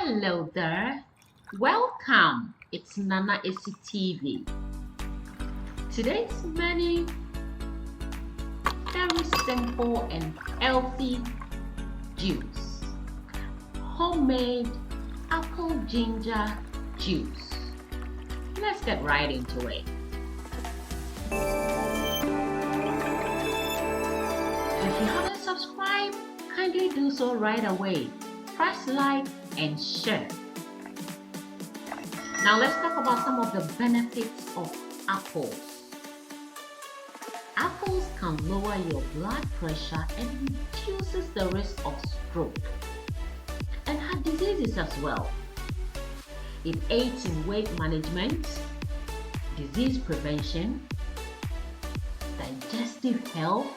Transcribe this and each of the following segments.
Hello there. Welcome. It's Nana AC TV. Today's menu, very simple and healthy juice. Homemade apple ginger juice. Let's get right into it. If you haven't subscribed, kindly do so right away. Press like and share. Now let's talk about some of the benefits of apples. Apples can lower your blood pressure and reduces the risk of stroke and heart diseases as well. It aids in weight management, disease prevention, digestive health,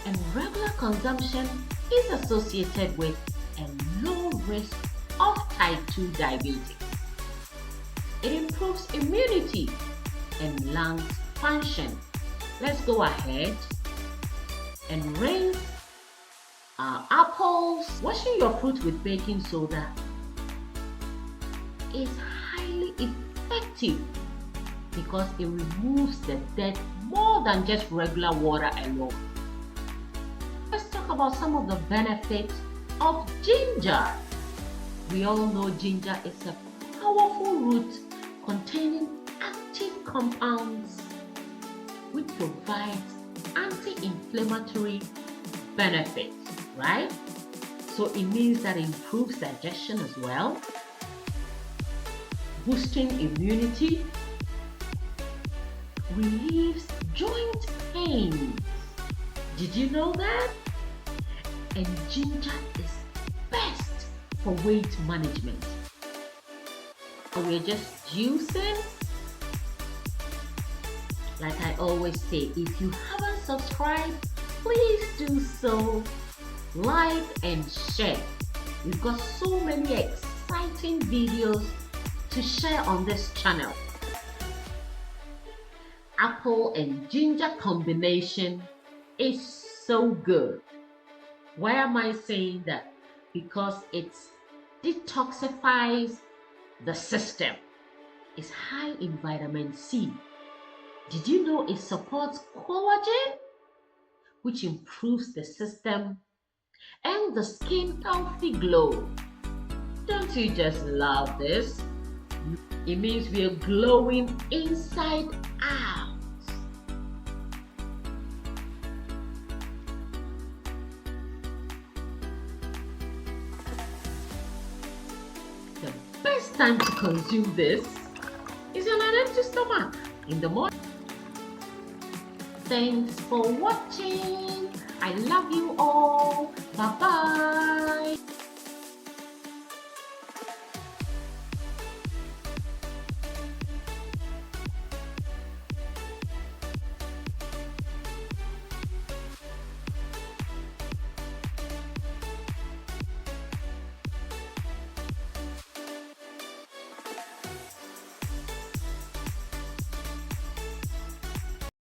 and regular consumption is associated with a low risk of type 2 diabetes. It improves immunity and lungs function. Let's go ahead and rinse our apples. Washing your fruit with baking soda is highly effective because it removes the dirt more than just regular water alone. Let's talk about some of the benefits of ginger. We all know ginger is a powerful root containing active compounds which provides anti-inflammatory benefits, right? So it means that it improves digestion as well, boosting immunity, relieves joint pain. Did you know that? And ginger is best for weight management. And we're just juicing. Like I always say, if you haven't subscribed, please do so. Like and share. We've got so many exciting videos to share on this channel. Apple and ginger combination is so good. Why am I saying that? Because it detoxifies the system. It's high in vitamin C. Did you know it supports collagen, which improves the system and the skin healthy glow? Don't you just love this? It means we are glowing inside out. The best time to consume this is on an empty stomach in the morning. Thanks for watching. I love you all. Bye bye.